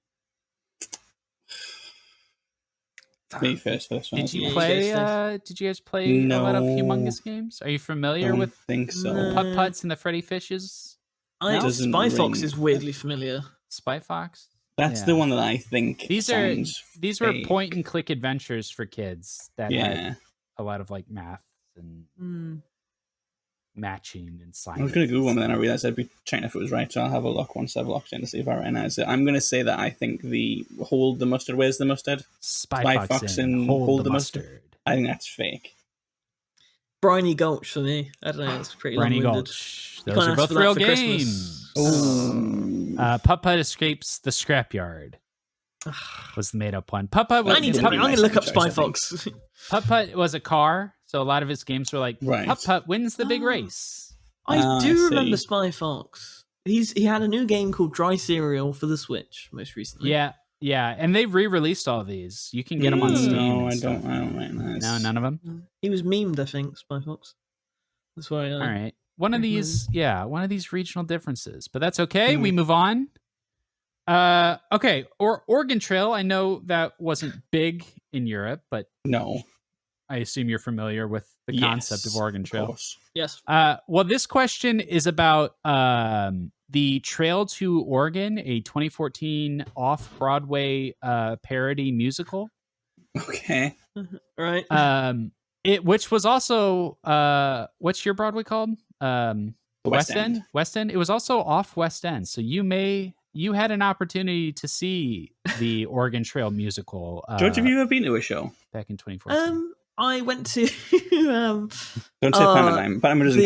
Me first for this one. Did you guys play a lot of humongous games? Are you familiar with think so. the Putt Putts and the Freddy Fishes? Spy Fox is weirdly familiar. Spy Fox? That's the one that I think these were point and click adventures for kids that had a lot of like math and matching and science. I was going to Google one, but then I realized I'd be checking if it was right, so I'll have a look once I've locked in to see if I recognize it. I'm going to say that I think the Hold the Mustard, where's the mustard? Spy Fox and Hold the Mustard. I think that's fake. Briny Gulch for me. I don't know, it's pretty Briny long-winded. Gulch. Those are both real games. Putt Putt Escapes the Scrapyard was the made-up one. Putt Putt was... I'm going to look up Spy Fox. Putt Putt was a car, so a lot of his games were like, Putt Putt wins the big race. I do remember Spy Fox. He had a new game called Dry Cereal for the Switch most recently. Yeah, and they re-released all these. You can get them on Steam. No, I don't recognize. No, none of them? He was memed, I think, Spy Fox. That's why. All right. One of these regional differences, but that's okay. We move on. Okay, or Oregon Trail. I know that wasn't big in Europe, but no, I assume you're familiar with the concept of Oregon Trail. Of course. Yes. Well, this question is about the Trail to Oregon, a 2014 off-Broadway parody musical. Okay. Right. Which was also what's your Broadway called? West End. West End. It was also off West End, so you had an opportunity to see the Oregon Trail musical. George, have you ever been to a show Back in 2014? I went to Don't say Pantomime. Pantomime doesn't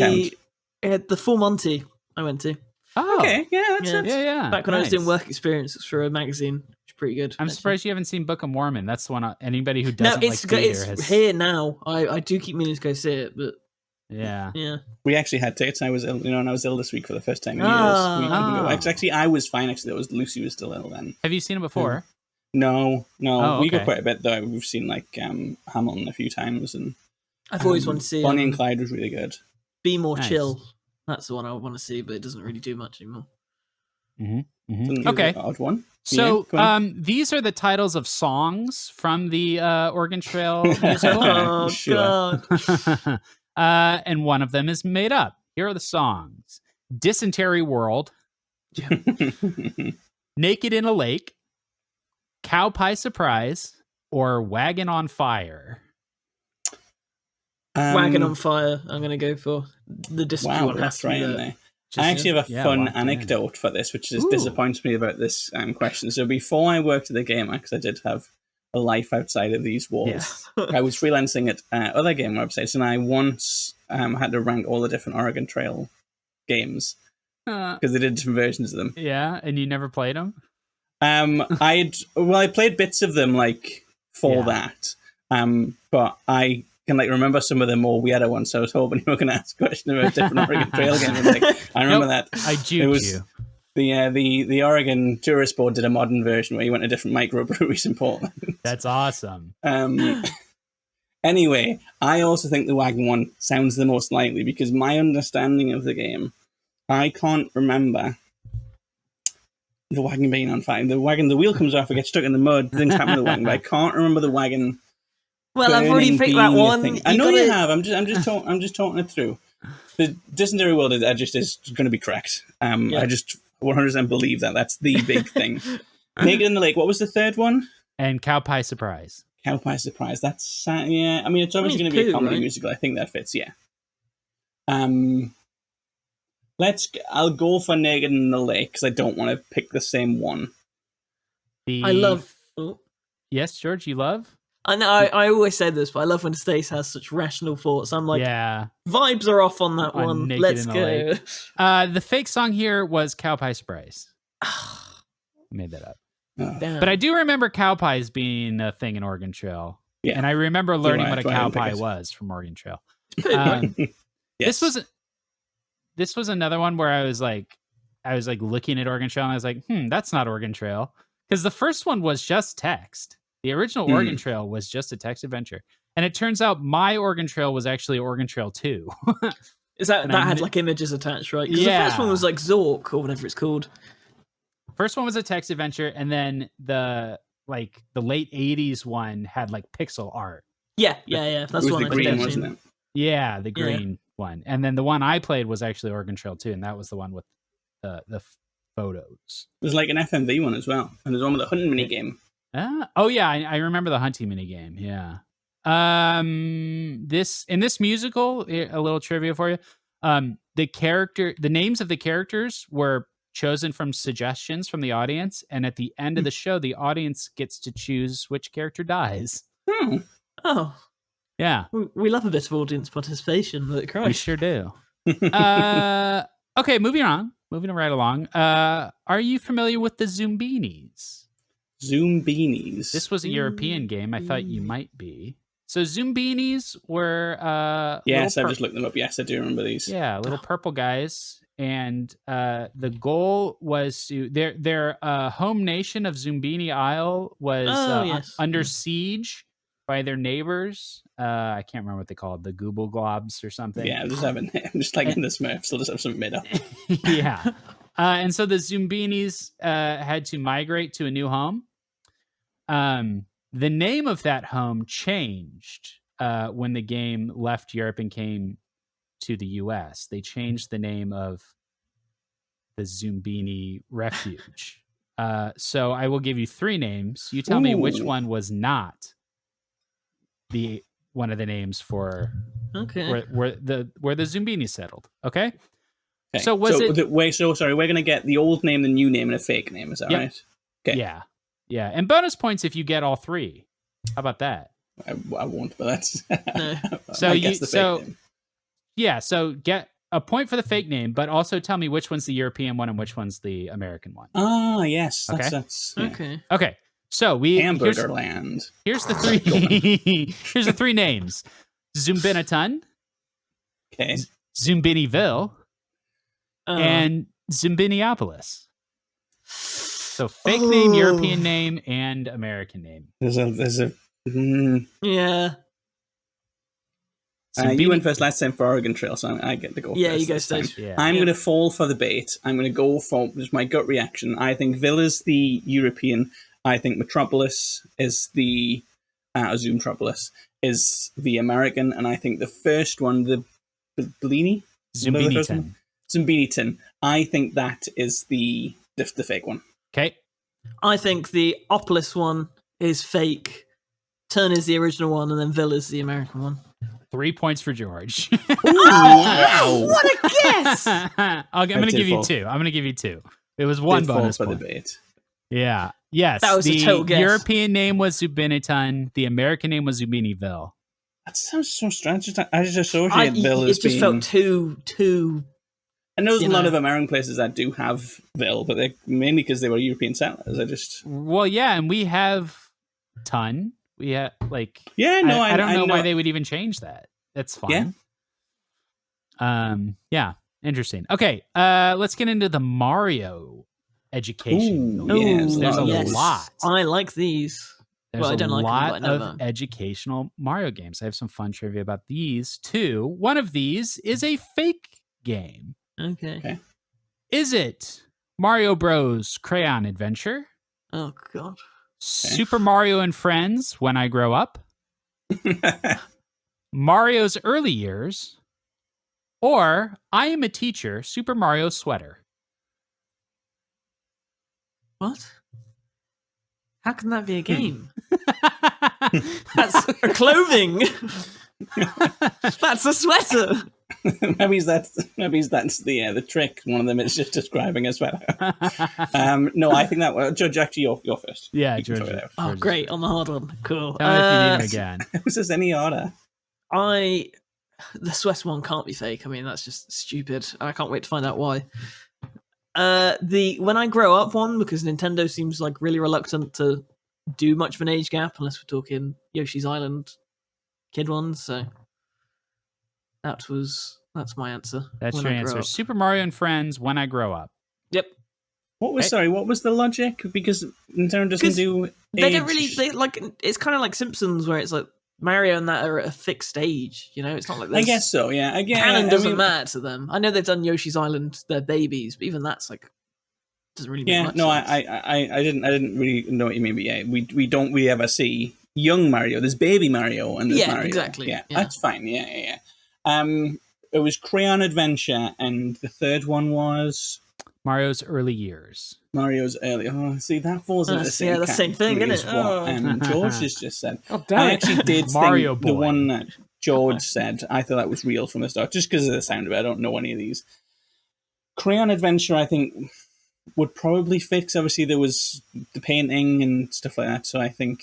count. The Full Monty. I went to. Oh, Okay, yeah, that's yeah. Back when I was doing work experiences for a magazine, it's pretty good. I'm surprised you haven't seen Book of Mormon. That's the one anybody who No, doesn't like theater it's has. here now. I do keep meaning to go see it, but Yeah. We actually had tickets. I was ill, and I was ill this week for the first time in years. We couldn't go. Actually, I was fine. Actually, Lucy was still ill then. Have you seen it before? No. Oh, We go okay. quite a bit though. We've seen like Hamilton a few times, and I've always wanted to see Bonnie and Clyde was really good. Be More Nice. Chill. That's the one I want to see, but it doesn't really do much anymore. Okay. Odd one. So, Yeah, go on. these are the titles of songs from the Oregon Trail musical. Oh, Sure. God. And one of them is made up. Here are the songs: Dysentery World, Naked in a Lake, Cow Pie Surprise, or Wagon on Fire. Wagon on Fire, I'm going to go for. The Dysentery Wow, one has that's to be right in there. there. I actually have a fun anecdote for this, which just disappoints me about this question. So before I worked at the Gamer, because I did have a life outside of these walls, I was freelancing at other game websites, and I once had to rank all the different Oregon Trail games because they did different versions of them. Yeah, and you never played them? I played bits of them like for that, but I can like remember some of the more weirder ones. So I was hoping you were going to ask a question about different Oregon Trail games. Like, I remember that. I juked you. The Oregon Tourist Board did a modern version where you went to different microbreweries in Portland. That's awesome. Anyway, I also think the wagon one sounds the most likely because my understanding of the game, I can't remember the wagon being on fire. The wheel comes off, it gets stuck in the mud, things happen to the wagon, but I can't remember the wagon. Well, I've already picked that one. I know you have. I'm just talking it through. The Dysentery World is going to be correct. I just 100% believe that. That's the big thing. Naked in the Lake. What was the third one? And Cow Pie Surprise. Cow Pie Surprise. That's yeah. I mean, it's obviously going to be a comedy musical. I think that fits. Yeah. I'll go for Naked in the Lake because I don't want to pick the same one. I love. Yes, George, you love? I know. I always say this, but I love when Stace has such rational thoughts. I'm like, vibes are off on that one. Let's go. The fake song here was Cow Pie Surprise. Made that up. But I do remember cow pies being a thing in Oregon Trail. Yeah. And I remember learning what a cow pie was from Oregon Trail. Yes. This was another one where I was like looking at Oregon Trail and I was like, that's not Oregon Trail. Because the first one was just text. The original Oregon Trail was just a text adventure. And it turns out my Oregon Trail was actually Oregon Trail 2. Is that had like images attached, right? Because the first one was like Zork or whatever it's called. First one was a text adventure, and then the late 80s one had like pixel art. Yeah. That's the one the green, wasn't it? Yeah, the green one. And then the one I played was actually Oregon Trail 2, and that was the one with the photos. There's like an FMV one as well, and there's one with a hunting mini game. I remember the hunting mini game. Yeah. In this musical, a little trivia for you. The names of the characters were chosen from suggestions from the audience, and at the end of the show, the audience gets to choose which character dies. Oh, yeah. We love a bit of audience participation. But Christ. We sure do. Okay, moving right along. Are you familiar with the Zoombinis? Zoombinis. This was a European game. I thought you might be. So Zoombinis were yes, I just looked them up. Yes, I do remember these. Yeah, little purple guys. And the goal was to their home nation of Zoombini Isle was under siege by their neighbors. I can't remember what they called, the Google Globs or something. Yeah, I'm just like in the Smurfs. They'll just have something made up. Yeah. And so the Zoombinis had to migrate to a new home. The name of that home changed when the game left Europe and came to the US, they changed the name of the Zumbini Refuge. So I will give you 3 names. You tell me which one was not one of the names for where the Zumbini settled. Okay. So sorry, we're gonna get the old name, the new name, and a fake name. Is that right? Okay. Yeah, and bonus points if you get all 3. How about that? I won't, but that's So get a point for the fake name, but also tell me which one's the European one and which one's the American one. Ah, yes. Okay. That's Okay. So Hamburgerland. Here's the 3. Here's the 3 names: Zumbinatun, okay, Zumbiniville, and Zumbiniopolis. So fake name, European name, and American name. There's a yeah. You went first last time for Oregon Trail, so I get to go. Yeah, first you guys did. Yeah. I'm going to fall for the bait. I'm going to go for just my gut reaction. I think Villa's the European. I think Metropolis is the Zoomtropolis is the American, and I think the first one, the Bellini, Zumbiniton. I think that is the fake one. Okay. I think the Opolis one is fake. Turn is the original one, and then Villa's the American one. 3 points for George. Wow! What a guess! I'm going to give you 2. I'm going to give you 2. It was 1 bonus for point. the bait. Yeah. Yes. That was a total guess. The European name was Zumbiniton. The American name was Zumbiniville. That sounds so strange. I just associate Ville as being... It just felt too... I know there's a lot of American places that do have Ville, but they're mainly because they were European settlers. Well, yeah, and we have Ton. We have, like... Yeah, no, I don't know why they would even change that. That's fine. Yeah. Interesting. Okay, let's get into the Mario education. There's a lot. I like these. There's I don't a like lot them, of educational Mario games. I have some fun trivia about these too. One of these is a fake game. Okay. Is it Mario Bros. Crayon Adventure? Oh, God. Super Mario and Friends, When I Grow Up? Mario's Early Years? Or I Am a Teacher, Super Mario Sweater? What? How can that be a game? That's a clothing. That's a sweater. maybe that's the trick. One of them is just describing a sweater. No, I think that Judge, actually, you're first. Yeah, George. Oh, great, on the hard one. Cool. Tell me if you need him again. Was this any order? The sweater one can't be fake. I mean, that's just stupid. I can't wait to find out why. The When I Grow Up one, because Nintendo seems like really reluctant to do much of an age gap unless we're talking Yoshi's Island kid ones. So that's my answer. That's your answer. Super Mario and Friends, When I Grow Up. Yep. What was the logic? Because Nintendo doesn't do age. They don't really. It's kind of like Simpsons, where it's like Mario and that are at a fixed age. You know, it's not like I guess so. Yeah, again, canon doesn't matter to them. I know they've done Yoshi's Island, their babies, but even that's like doesn't really make much sense. I didn't really know what you mean. But yeah, we don't really ever see young Mario. There's baby Mario and there's Mario. Exactly. Yeah, that's fine. Yeah. It was Crayon Adventure, and the third one was Mario's Early Years. Oh, see, that falls into the same the same thing, isn't it? What George has just said. Oh, damn I actually did Mario think Boy. the one that George said, I thought that was real from the start, just because of the sound of it. I don't know any of these. Crayon Adventure, I think, would probably fix. Obviously, there was the painting and stuff like that, so I think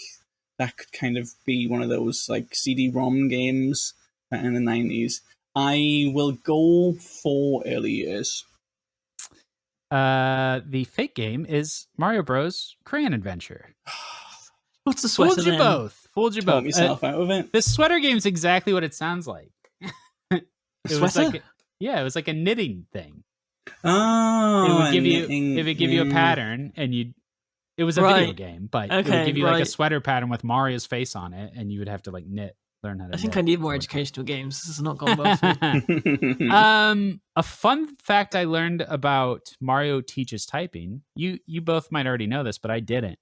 that could kind of be one of those like CD-ROM games in the 90s. I will go for Early Years. The fake game is Mario Bros. Crayon Adventure. What's the sweater? Fooled you both. Talk myself out of it. The sweater game is exactly what it sounds like. It was like a knitting thing. Oh, it would give you a pattern, and it was a video game, but it would give you like a sweater pattern with Mario's face on it, and you would have to like learn how to. I think I need more educational games. This has not gone well for me. A fun fact I learned about Mario Teaches Typing. You both might already know this, but I didn't.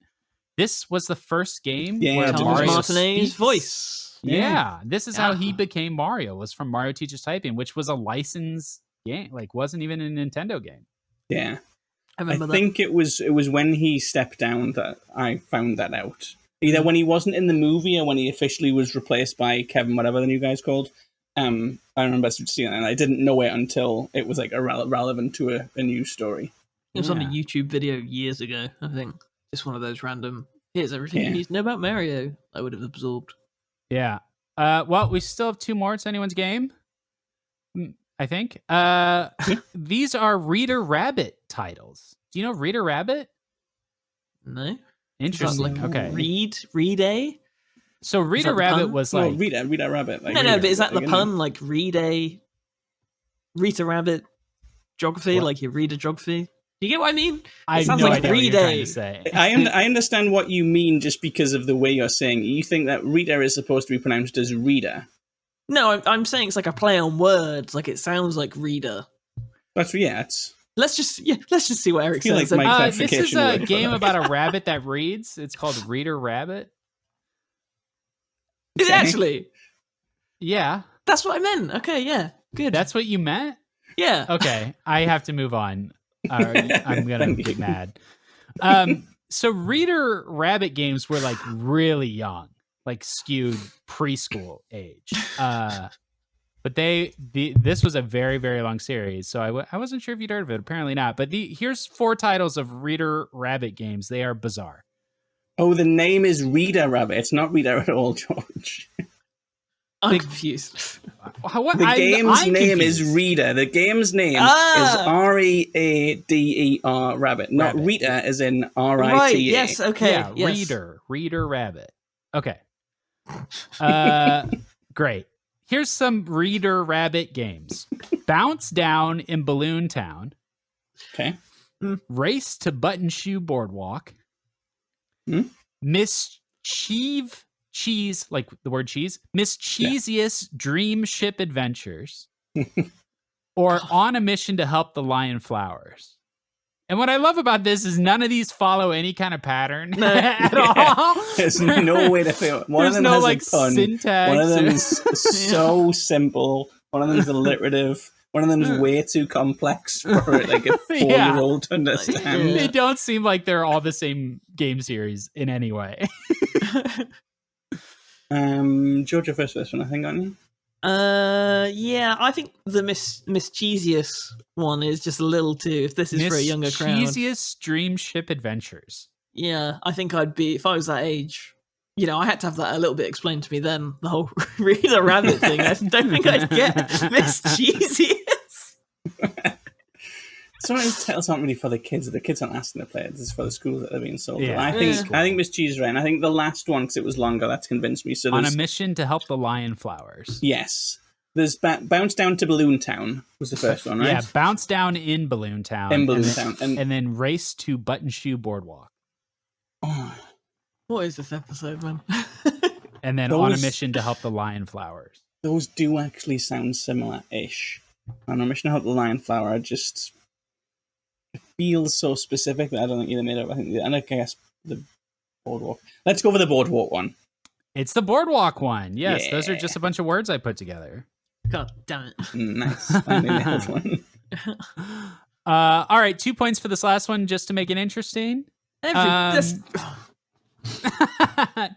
This was the first game where Thomas Mario Martinet's speaks. voice. Yeah, this is how he became Mario, was from Mario Teaches Typing, which was a licensed game, like wasn't even a Nintendo game. Yeah. I think it was when he stepped down that I found that out. Either when he wasn't in the movie or when he officially was replaced by Kevin, whatever the new guy's called. I remember seeing it, and I didn't know it until it was like relevant to a news story. It was on a YouTube video years ago, I think. Just one of those random, here's everything you need to know about Mario, I would have absorbed. Yeah. Well, we still have 2 more. It's anyone's game, I think. These are Reader Rabbit titles. Do you know Reader Rabbit? No. Interesting. Okay. Read A? So Reader Rabbit was like... No, Reader Rabbit. Like no, but is that the pun? Like read A... Rita Rabbit geography? What? Like you read a geography? You get what I mean? I have no idea what you're trying to say. I understand what you mean just because of the way you're saying it. You think that reader is supposed to be pronounced as reader. No, I'm saying it's like a play on words. Like it sounds like reader. Let's just see what Eric says. Like this is a game about a rabbit that reads. It's called Reader Rabbit. Is it actually? Yeah. That's what I meant. Okay, yeah. Good. That's what you meant? Yeah. Okay, I have to move on. I'm gonna get mad. So Reader Rabbit games were like really young, like skewed preschool age. But this was a very, very long series, so I wasn't sure if you'd heard of it. Apparently not. But here's 4 titles of Reader Rabbit games. They are bizarre. Oh, the name is Reader Rabbit. It's not Reader at all, George. I'm confused. The game's name is Reader. The game's name is Reader Rabbit, not Rita as in RITA. Right, yes, okay. Yeah, yes. Reader Rabbit. Okay. Great. Here's some Reader Rabbit games. Bounce Down in Balloon Town. Okay. Race to Button Shoe Boardwalk. Mischief Cheese, like the word cheese. Mischievous Dream Ship Adventures. Or On a Mission to Help the Lion Flowers. And what I love about this is none of these follow any kind of pattern at all. There's no way to feel it. One of them has like a pun. Syntax. One of them's so simple. One of them's alliterative. One of them's way too complex for like a 4-year-old to understand. They don't seem like they're all the same game series in any way. Georgia first one, I think, aren't you? Yeah, I think the mischievous one is just a little too. If this is for a younger crowd, Mischievous Dream Ship Adventures. Yeah, I think I'd be if I was that age. You know, I had to have that a little bit explained to me. Then the whole Reader Rabbit thing. I don't think I'd get mischievous. Sometimes titles aren't really for the kids. The kids aren't asking to play it. This is for the schools that are being sold. Yeah, I think Miss Cheese is right. And I think the last one, because it was longer, that's convinced me. So On a Mission to Help the Lion Flowers. Yes. There's Bounce Down to Balloon Town was the first one, right? Yeah, Bounce Down in Balloon Town. And then Race to Button Shoe Boardwalk. Oh. What is this episode, man? And then On a Mission to Help the Lion Flowers. Those do actually sound similar-ish. On a Mission to Help the Lion Flower, it feels so specific that I don't think either made up. I guess the Boardwalk. Let's go for the Boardwalk one. It's the Boardwalk one. Yes, those are just a bunch of words I put together. God damn it. Nice. I nailed one. All right, 2 points for this last one just to make it interesting. To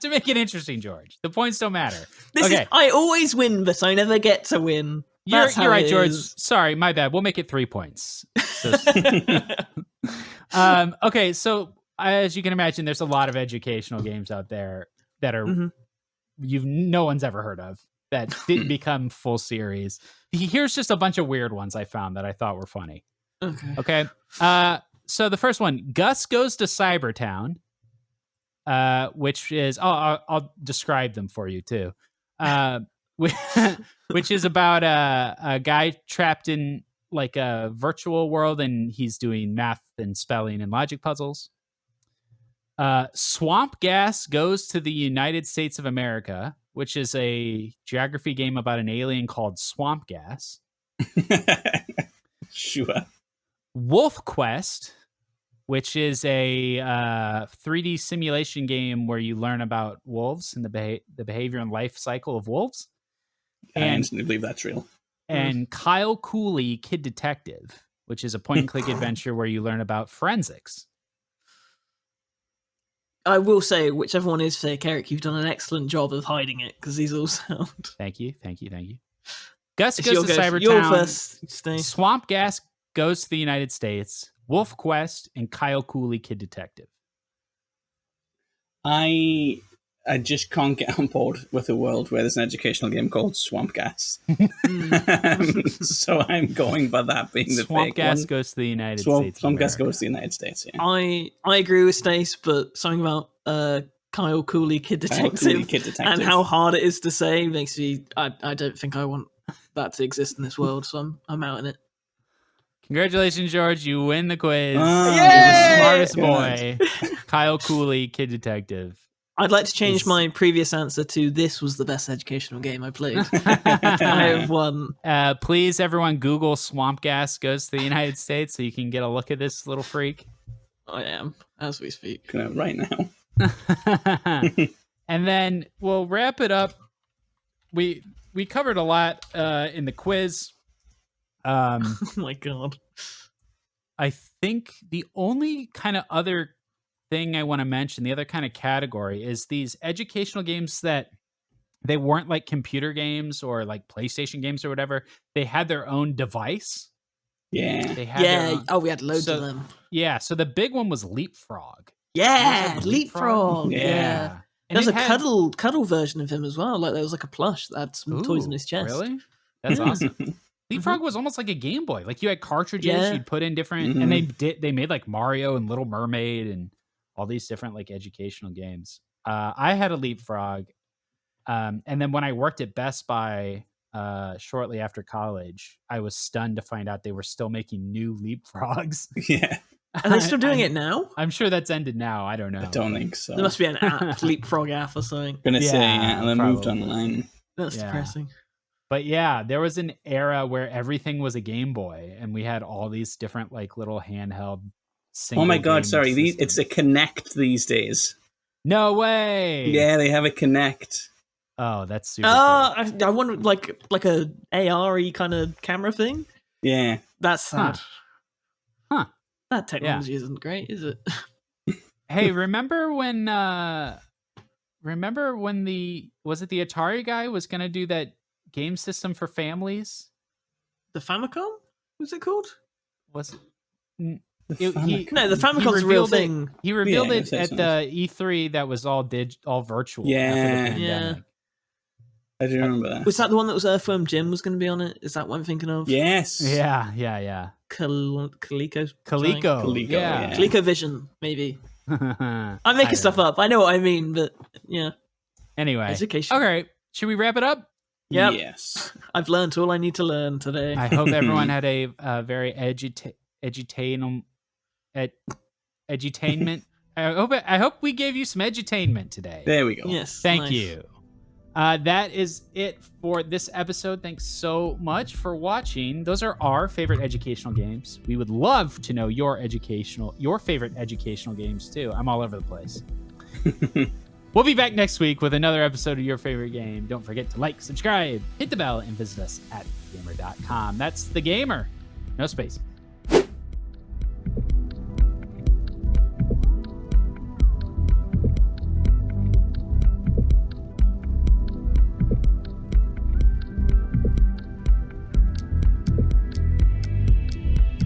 make it interesting, George. The points don't matter. I always win, but I never get to win. You're right, George. Sorry, my bad. We'll make it 3 points. Okay, so as you can imagine, there's a lot of educational games out there that are no one's ever heard of that didn't become full series. Here's just a bunch of weird ones I found that I thought were funny. Okay. So the first one, Gus Goes to Cybertown, which is I'll describe them for you too. Which is about a guy trapped in like a virtual world and he's doing math and spelling and logic puzzles. Swamp Gas Goes to the United States of America, which is a geography game about an alien called Swamp Gas. Sure. Wolf Quest, which is a 3D simulation game where you learn about wolves and the behavior and life cycle of wolves. I instantly believe that's real. And Kyle Cooley, Kid Detective, which is a point-and-click adventure where you learn about forensics. I will say, whichever one is fake, Eric, you've done an excellent job of hiding it, because these all sound... Thank you. Gus goes to Cybertown. Your first, Steve. Swamp Gas goes to the United States. Wolf Quest and Kyle Cooley, Kid Detective. I just can't get on board with a world where there's an educational game called Swamp Gas. So I'm going by that being the Swamp fake Gas one. goes to the United States. Swamp Gas goes to the United States, yeah. I agree with Stace, but something about Kyle Cooley, Kid Detective, and how hard it is to say makes me... I don't think I want that to exist in this world, so I'm out in it. Congratulations, George. You win the quiz. Oh, You're the smartest boy. Kyle Cooley, Kid Detective. I'd like to change my previous answer to this was the best educational game I played. I have won. Please, everyone, Google Swamp Gas goes to the United States so you can get a look at this little freak. I am, as we speak. Right now. And then we'll wrap it up. We covered a lot in the quiz. Oh my god. I think the only kind of other thing I want to mention, the other kind of category, is these educational games that they weren't like computer games or like PlayStation games or whatever. They had their own device. Yeah. They had we had loads of them. Yeah, so the big one was Leapfrog. Yeah, Leapfrog. Yeah. And there was a cuddle version of him as well. Like there was like a plush that had some toys in his chest. Really? That's awesome. Leapfrog was almost like a Game Boy. Like you had cartridges, you'd put in different, and they made like Mario and Little Mermaid and all these different like educational games. I had a Leapfrog, and then when I worked at Best Buy shortly after college, I was stunned to find out they were still making new Leapfrogs. Yeah. Are they still doing it now? I'm sure that's ended now. I don't know. I don't think so. There must be an app, Leapfrog app or something. Gonna say, and then moved online. That's depressing. But yeah, there was an era where everything was a Game Boy, and we had all these different like little handheld. Oh my god! Sorry, it's a Kinect these days. No way! Yeah, they have a Kinect. Oh, that's super. Cool. I wonder, like a AR-y kind of camera thing. Yeah, that's sad. Huh? That technology isn't great, is it? Hey, remember when the Atari guy was gonna do that game system for families? The Famicom? Was it called? Was it? The Famicom's a real thing. He revealed it at the E3 that was all virtual. Yeah. I do remember that. Was that the one that was Earthworm Jim was going to be on it? Is that what I'm thinking of? Yes. Yeah. Coleco. Yeah. ColecoVision, maybe. I'm making stuff up. I know what I mean, but yeah. Anyway. Education. Okay. Should we wrap it up? Yep. Yes. I've learned all I need to learn today. I hope everyone had a very edutainment. I hope we gave you some edutainment today. There we go. Yes. Thank you. That is it for this episode. Thanks so much for watching. Those are our favorite educational games. We would love to know your favorite educational games too. I'm all over the place. We'll be back next week with another episode of Your Favorite Game. Don't forget to like, subscribe, hit the bell, and visit us at thegamer.com. That's The Gamer. No space.